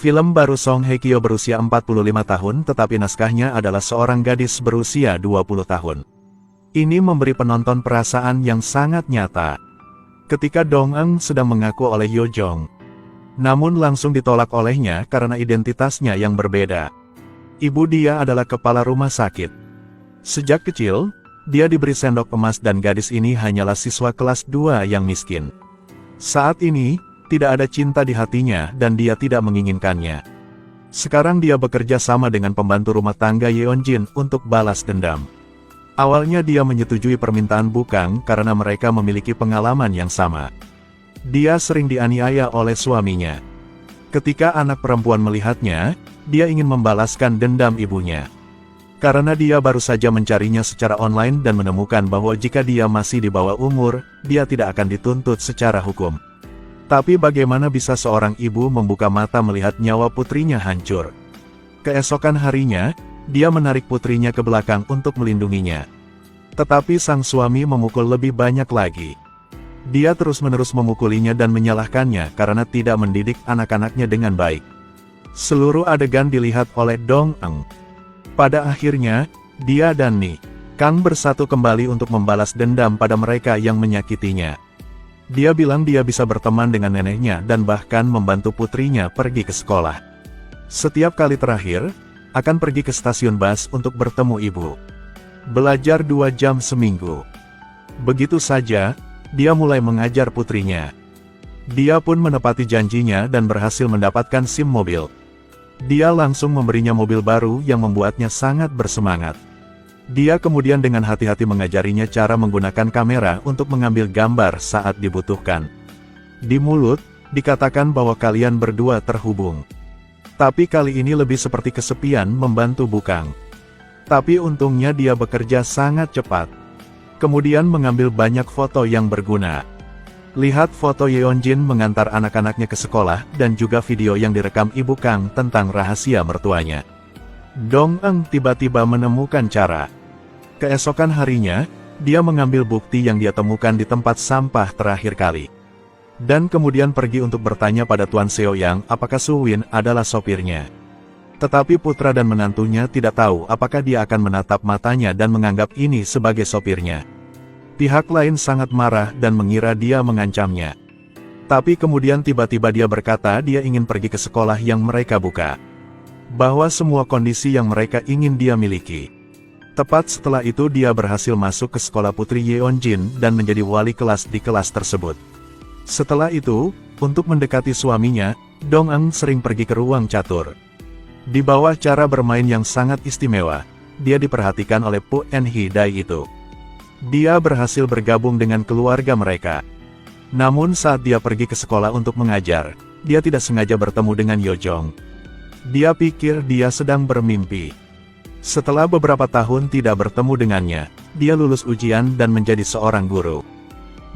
Film baru Song Hye Kyo berusia 45 tahun tetapi naskahnya adalah seorang gadis berusia 20 tahun. Ini memberi penonton perasaan yang sangat nyata. Ketika Dong Eun sedang mengaku oleh Yo Jong, namun langsung ditolak olehnya karena identitasnya yang berbeda. Ibu dia adalah kepala rumah sakit. Sejak kecil, dia diberi sendok emas dan gadis ini hanyalah siswa kelas 2 yang miskin. Saat ini, tidak ada cinta di hatinya dan dia tidak menginginkannya. Sekarang dia bekerja sama dengan pembantu rumah tangga Yeonjin untuk balas dendam. Awalnya dia menyetujui permintaan Bukang karena mereka memiliki pengalaman yang sama. Dia sering dianiaya oleh suaminya. Ketika anak perempuan melihatnya, dia ingin membalaskan dendam ibunya. Karena dia baru saja mencarinya secara online dan menemukan bahwa jika dia masih di bawah umur, dia tidak akan dituntut secara hukum. Tapi bagaimana bisa seorang ibu membuka mata melihat nyawa putrinya hancur? Keesokan harinya, dia menarik putrinya ke belakang untuk melindunginya. Tetapi sang suami memukul lebih banyak lagi. Dia terus-menerus memukulinya dan menyalahkannya karena tidak mendidik anak-anaknya dengan baik. Seluruh adegan dilihat oleh Dong Eun. Pada akhirnya, dia dan Ni Kang bersatu kembali untuk membalas dendam pada mereka yang menyakitinya. Dia bilang dia bisa berteman dengan neneknya dan bahkan membantu putrinya pergi ke sekolah. Setiap kali terakhir, akan pergi ke stasiun bus untuk bertemu ibu. Belajar 2 jam seminggu. Begitu saja, dia mulai mengajar putrinya. Dia pun menepati janjinya dan berhasil mendapatkan SIM mobil. Dia langsung memberinya mobil baru yang membuatnya sangat bersemangat. Dia kemudian dengan hati-hati mengajarinya cara menggunakan kamera untuk mengambil gambar saat dibutuhkan. Di mulut, dikatakan bahwa kalian berdua terhubung. Tapi kali ini lebih seperti kesepian membantu Bukang. Tapi untungnya dia bekerja sangat cepat. Kemudian mengambil banyak foto yang berguna. Lihat foto Yeonjin mengantar anak-anaknya ke sekolah dan juga video yang direkam Ibu Kang tentang rahasia mertuanya. Dong Eun tiba-tiba menemukan cara. Keesokan harinya, dia mengambil bukti yang dia temukan di tempat sampah terakhir kali. Dan kemudian pergi untuk bertanya pada Tuan Seo Yang apakah Suwin adalah sopirnya. Tetapi putra dan menantunya tidak tahu apakah dia akan menatap matanya dan menganggap ini sebagai sopirnya. Pihak lain sangat marah dan mengira dia mengancamnya. Tapi kemudian tiba-tiba dia berkata dia ingin pergi ke sekolah yang mereka buka. Bahwa semua kondisi yang mereka ingin dia miliki. Tepat setelah itu dia berhasil masuk ke sekolah putri Yeonjin dan menjadi wali kelas di kelas tersebut. Setelah itu, untuk mendekati suaminya, Dong Eun sering pergi ke ruang catur. Di bawah cara bermain yang sangat istimewa, dia diperhatikan oleh Pu En Hee-dai itu. Dia berhasil bergabung dengan keluarga mereka. Namun saat dia pergi ke sekolah untuk mengajar, dia tidak sengaja bertemu dengan Yo Jong. Dia pikir dia sedang bermimpi. Setelah beberapa tahun tidak bertemu dengannya, dia lulus ujian dan menjadi seorang guru.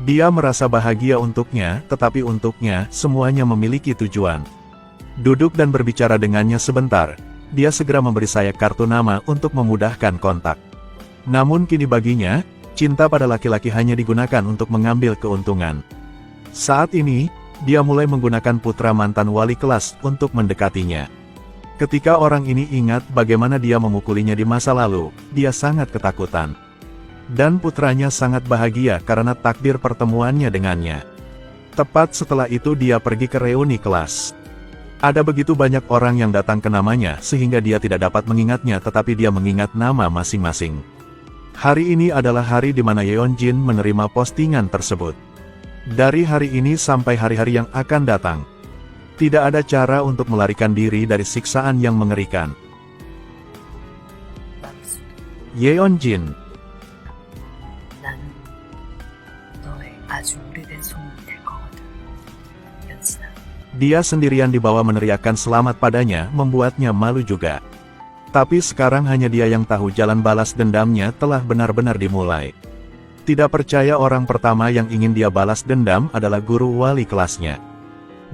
Dia merasa bahagia untuknya, tetapi untuknya, semuanya memiliki tujuan. Duduk dan berbicara dengannya sebentar, dia segera memberi saya kartu nama untuk memudahkan kontak. Namun kini baginya, cinta pada laki-laki hanya digunakan untuk mengambil keuntungan. Saat ini, dia mulai menggunakan putra mantan wali kelas untuk mendekatinya. Ketika orang ini ingat bagaimana dia memukulinya di masa lalu, dia sangat ketakutan. Dan putranya sangat bahagia karena takdir pertemuannya dengannya. Tepat setelah itu dia pergi ke reuni kelas. Ada begitu banyak orang yang datang ke namanya sehingga dia tidak dapat mengingatnya tetapi dia mengingat nama masing-masing. Hari ini adalah hari di mana Yeonjin menerima postingan tersebut. Dari hari ini sampai hari-hari yang akan datang, tidak ada cara untuk melarikan diri dari siksaan yang mengerikan. Yeonjin. Dia sendirian dibawa meneriakkan selamat padanya membuatnya malu juga. Tapi sekarang hanya dia yang tahu jalan balas dendamnya telah benar-benar dimulai. Tidak percaya orang pertama yang ingin dia balas dendam adalah guru wali kelasnya.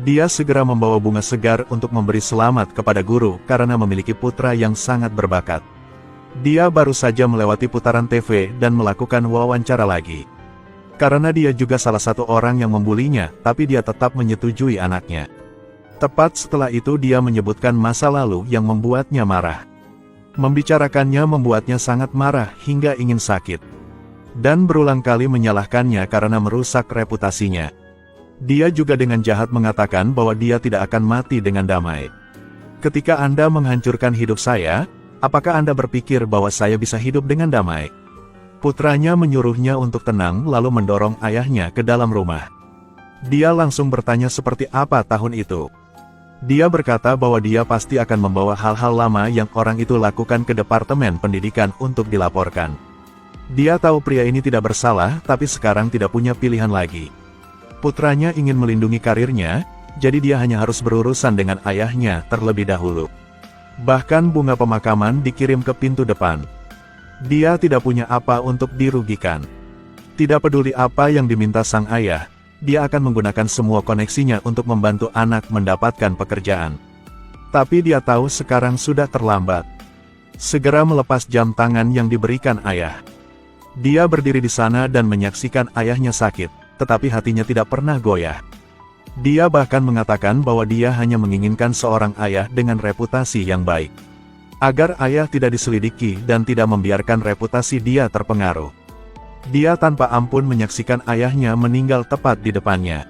Dia segera membawa bunga segar untuk memberi selamat kepada guru karena memiliki putra yang sangat berbakat. Dia baru saja melewati putaran TV dan melakukan wawancara lagi. Karena dia juga salah satu orang yang membulinya, tapi dia tetap menyetujui anaknya. Tepat setelah itu dia menyebutkan masa lalu yang membuatnya marah. Membicarakannya membuatnya sangat marah hingga ingin sakit. Dan berulang kali menyalahkannya karena merusak reputasinya. Dia juga dengan jahat mengatakan bahwa dia tidak akan mati dengan damai. Ketika Anda menghancurkan hidup saya, apakah Anda berpikir bahwa saya bisa hidup dengan damai? Putranya menyuruhnya untuk tenang lalu mendorong ayahnya ke dalam rumah. Dia langsung bertanya seperti apa tahun itu. Dia berkata bahwa dia pasti akan membawa hal-hal lama yang orang itu lakukan ke Departemen Pendidikan untuk dilaporkan. Dia tahu pria ini tidak bersalah, tapi sekarang tidak punya pilihan lagi. Putranya ingin melindungi karirnya, jadi dia hanya harus berurusan dengan ayahnya terlebih dahulu. Bahkan bunga pemakaman dikirim ke pintu depan. Dia tidak punya apa untuk dirugikan. Tidak peduli apa yang diminta sang ayah, dia akan menggunakan semua koneksinya untuk membantu anak mendapatkan pekerjaan. Tapi dia tahu sekarang sudah terlambat. Segera melepas jam tangan yang diberikan ayah. Dia berdiri di sana dan menyaksikan ayahnya sakit, tetapi hatinya tidak pernah goyah. Dia bahkan mengatakan bahwa dia hanya menginginkan seorang ayah dengan reputasi yang baik. Agar ayah tidak diselidiki dan tidak membiarkan reputasi dia terpengaruh. Dia tanpa ampun menyaksikan ayahnya meninggal tepat di depannya.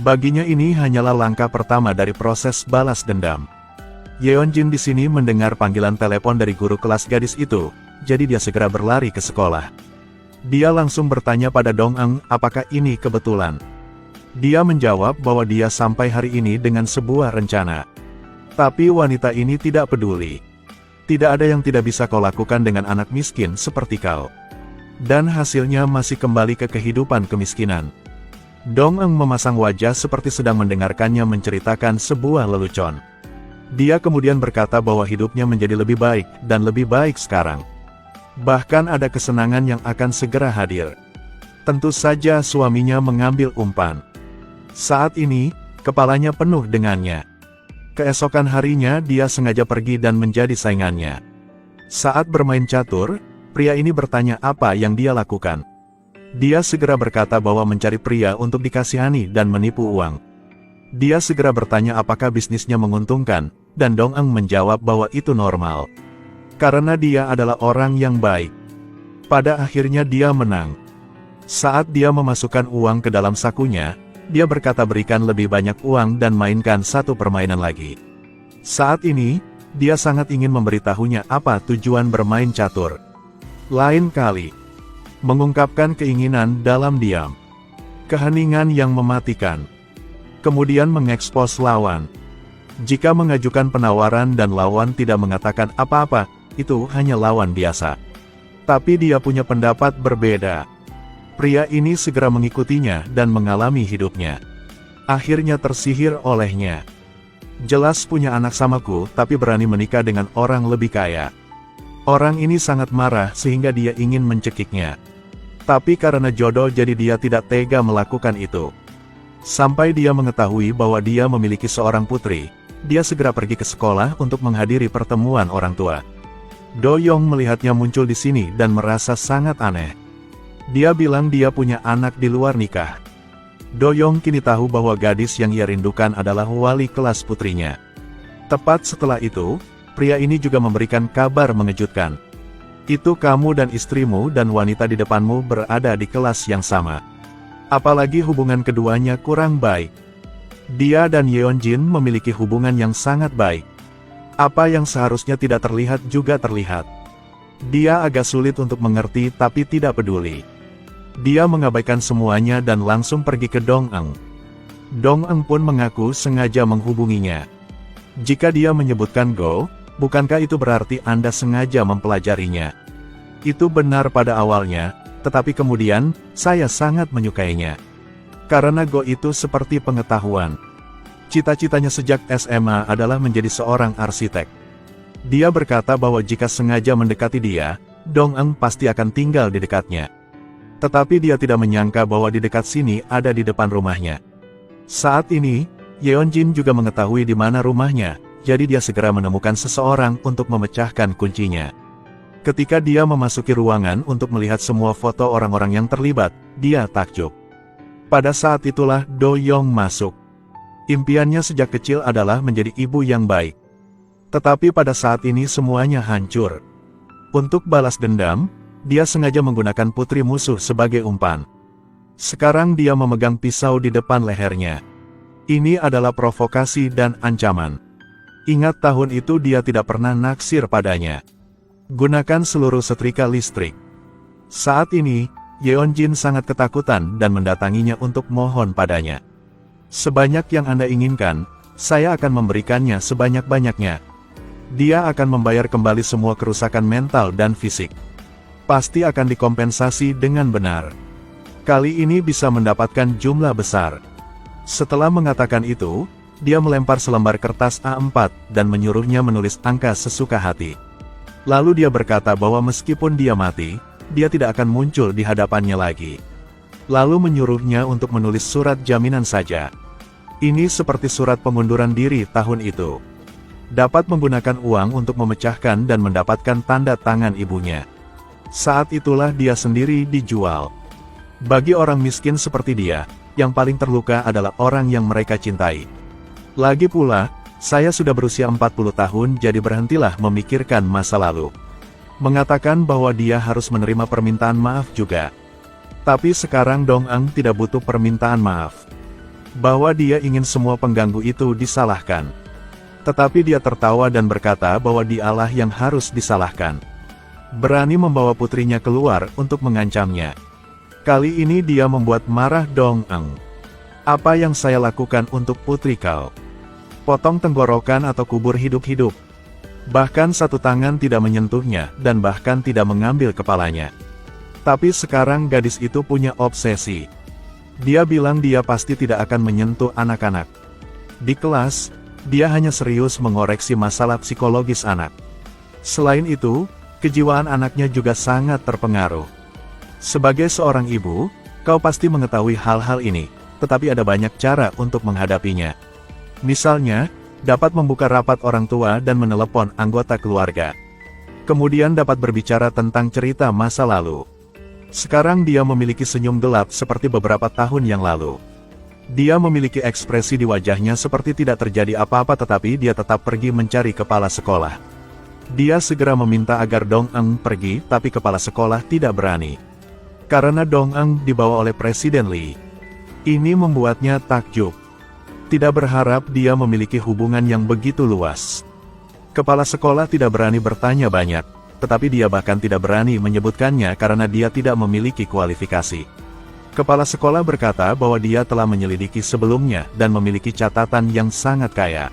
Baginya ini hanyalah langkah pertama dari proses balas dendam. Yeonjin di sini mendengar panggilan telepon dari guru kelas gadis itu, jadi dia segera berlari ke sekolah. Dia langsung bertanya pada Dong-eun apakah ini kebetulan. Dia menjawab bahwa dia sampai hari ini dengan sebuah rencana. Tapi wanita ini tidak peduli. Tidak ada yang tidak bisa kau lakukan dengan anak miskin seperti kau. Dan hasilnya masih kembali ke kehidupan kemiskinan. Dong-eun memasang wajah seperti sedang mendengarkannya menceritakan sebuah lelucon. Dia kemudian berkata bahwa hidupnya menjadi lebih baik dan lebih baik sekarang. Bahkan ada kesenangan yang akan segera hadir. Tentu saja suaminya mengambil umpan. Saat ini, kepalanya penuh dengannya. Keesokan harinya dia sengaja pergi dan menjadi saingannya. Saat bermain catur, pria ini bertanya apa yang dia lakukan. Dia segera berkata bahwa mencari pria untuk dikasihani dan menipu uang. Dia segera bertanya apakah bisnisnya menguntungkan, dan Dong-eun menjawab bahwa itu normal. Karena dia adalah orang yang baik. Pada akhirnya dia menang. Saat dia memasukkan uang ke dalam sakunya, dia berkata berikan lebih banyak uang dan mainkan satu permainan lagi. Saat ini, dia sangat ingin memberitahunya apa tujuan bermain catur. Lain kali, mengungkapkan keinginan dalam diam. Keheningan yang mematikan. Kemudian mengekspos lawan. Jika mengajukan penawaran dan lawan tidak mengatakan apa-apa, itu hanya lawan biasa. Tapi dia punya pendapat berbeda. Pria ini segera mengikutinya dan mengalami hidupnya. Akhirnya tersihir olehnya. Jelas punya anak samaku tapi berani menikah dengan orang lebih kaya. Orang ini sangat marah sehingga dia ingin mencekiknya. Tapi karena jodoh jadi dia tidak tega melakukan itu. Sampai dia mengetahui bahwa dia memiliki seorang putri, dia segera pergi ke sekolah untuk menghadiri pertemuan orang tua. Do-young melihatnya muncul di sini dan merasa sangat aneh. Dia bilang dia punya anak di luar nikah. Do-young kini tahu bahwa gadis yang ia rindukan adalah wali kelas putrinya. Tepat setelah itu, pria ini juga memberikan kabar mengejutkan. Itu kamu dan istrimu dan wanita di depanmu berada di kelas yang sama. Apalagi hubungan keduanya kurang baik. Dia dan Yeonjin memiliki hubungan yang sangat baik. Apa yang seharusnya tidak terlihat juga terlihat. Dia agak sulit untuk mengerti tapi tidak peduli. Dia mengabaikan semuanya dan langsung pergi ke Dong-eun. Dong-eun pun mengaku sengaja menghubunginya. Jika dia menyebutkan Go, bukankah itu berarti Anda sengaja mempelajarinya? Itu benar pada awalnya, tetapi kemudian, saya sangat menyukainya. Karena Go itu seperti pengetahuan. Cita-citanya sejak SMA adalah menjadi seorang arsitek. Dia berkata bahwa jika sengaja mendekati dia, Dong-eun pasti akan tinggal di dekatnya. Tetapi dia tidak menyangka bahwa di dekat sini ada di depan rumahnya. Saat ini, Yeonjin juga mengetahui di mana rumahnya, jadi dia segera menemukan seseorang untuk memecahkan kuncinya. Ketika dia memasuki ruangan untuk melihat semua foto orang-orang yang terlibat, dia takjub. Pada saat itulah Do-young masuk. Impiannya sejak kecil adalah menjadi ibu yang baik. Tetapi pada saat ini semuanya hancur. Untuk balas dendam, dia sengaja menggunakan putri musuh sebagai umpan. Sekarang dia memegang pisau di depan lehernya. Ini adalah provokasi dan ancaman. Ingat tahun itu dia tidak pernah naksir padanya. Gunakan seluruh setrika listrik. Saat ini, Yeonjin sangat ketakutan dan mendatanginya untuk mohon padanya. Sebanyak yang Anda inginkan, saya akan memberikannya sebanyak-banyaknya. Dia akan membayar kembali semua kerusakan mental dan fisik. Pasti akan dikompensasi dengan benar. Kali ini bisa mendapatkan jumlah besar. Setelah mengatakan itu, dia melempar selembar kertas A4 dan menyuruhnya menulis angka sesuka hati. Lalu dia berkata bahwa meskipun dia mati, dia tidak akan muncul di hadapannya lagi. Lalu menyuruhnya untuk menulis surat jaminan saja. Ini seperti surat pengunduran diri tahun itu. Dapat menggunakan uang untuk memecahkan dan mendapatkan tanda tangan ibunya. Saat itulah dia sendiri dijual. Bagi orang miskin seperti dia, yang paling terluka adalah orang yang mereka cintai. Lagi pula, saya sudah berusia 40 tahun jadi berhentilah memikirkan masa lalu. Mengatakan bahwa dia harus menerima permintaan maaf juga. Tapi sekarang Dong Ang tidak butuh permintaan maaf. Bahwa dia ingin semua pengganggu itu disalahkan. Tetapi dia tertawa dan berkata bahwa dialah yang harus disalahkan. Berani membawa putrinya keluar untuk mengancamnya. Kali ini dia membuat marah Dong Ang. Apa yang saya lakukan untuk putri kau? Potong tenggorokan atau kubur hidup-hidup. Bahkan satu tangan tidak menyentuhnya dan bahkan tidak mengambil kepalanya. Tapi sekarang gadis itu punya obsesi. Dia bilang dia pasti tidak akan menyentuh anak-anak. Di kelas, dia hanya serius mengoreksi masalah psikologis anak. Selain itu, kejiwaan anaknya juga sangat terpengaruh. Sebagai seorang ibu, kau pasti mengetahui hal-hal ini. Tetapi ada banyak cara untuk menghadapinya. Misalnya, dapat membuka rapat orang tua dan menelepon anggota keluarga. Kemudian dapat berbicara tentang cerita masa lalu. Sekarang dia memiliki senyum gelap seperti beberapa tahun yang lalu. Dia memiliki ekspresi di wajahnya seperti tidak terjadi apa-apa tetapi dia tetap pergi mencari kepala sekolah. Dia segera meminta agar Dong Ang pergi tapi kepala sekolah tidak berani. Karena Dong Ang dibawa oleh Presiden Lee. Ini membuatnya takjub. Tidak berharap dia memiliki hubungan yang begitu luas. Kepala sekolah tidak berani bertanya banyak, tetapi dia bahkan tidak berani menyebutkannya karena dia tidak memiliki kualifikasi. Kepala sekolah berkata bahwa dia telah menyelidiki sebelumnya dan memiliki catatan yang sangat kaya.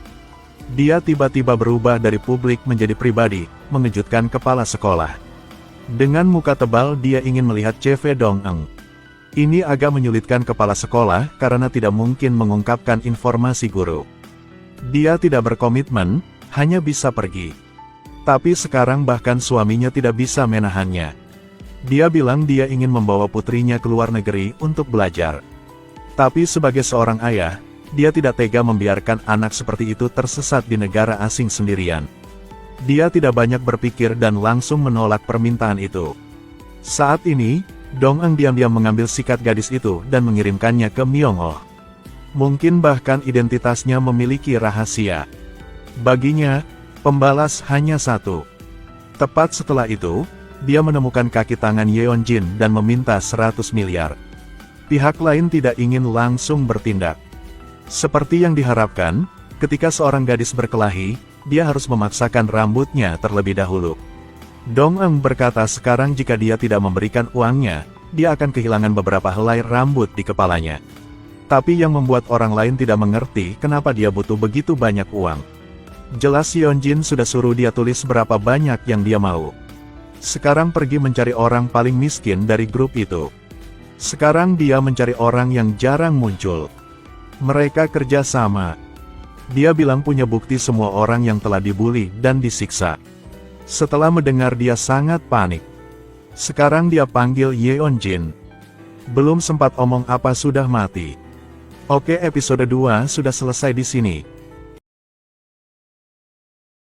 Dia tiba-tiba berubah dari publik menjadi pribadi, mengejutkan kepala sekolah. Dengan muka tebal dia ingin melihat CV Dong Ang. Ini agak menyulitkan kepala sekolah karena tidak mungkin mengungkapkan informasi guru. Dia tidak berkomitmen, hanya bisa pergi. Tapi sekarang bahkan suaminya tidak bisa menahannya. Dia bilang dia ingin membawa putrinya ke luar negeri untuk belajar. Tapi sebagai seorang ayah, dia tidak tega membiarkan anak seperti itu tersesat di negara asing sendirian. Dia tidak banyak berpikir dan langsung menolak permintaan itu. Saat ini, Dong Ang diam-diam mengambil sikat gadis itu dan mengirimkannya ke Myung-oh. Mungkin bahkan identitasnya memiliki rahasia. Baginya, pembalas hanya satu. Tepat setelah itu, dia menemukan kaki tangan Yeonjin dan meminta 100 miliar. Pihak lain tidak ingin langsung bertindak. Seperti yang diharapkan, ketika seorang gadis berkelahi, dia harus memaksakan rambutnya terlebih dahulu. Dong Ang berkata sekarang jika dia tidak memberikan uangnya, dia akan kehilangan beberapa helai rambut di kepalanya. Tapi yang membuat orang lain tidak mengerti kenapa dia butuh begitu banyak uang. Jelas Yeonjin sudah suruh dia tulis berapa banyak yang dia mau. Sekarang pergi mencari orang paling miskin dari grup itu. Sekarang dia mencari orang yang jarang muncul. Mereka kerja sama. Dia bilang punya bukti semua orang yang telah dibully dan disiksa. Setelah mendengar dia sangat panik. Sekarang dia panggil Yeonjin. Belum sempat omong apa sudah mati. Oke, episode 2 sudah selesai di sini.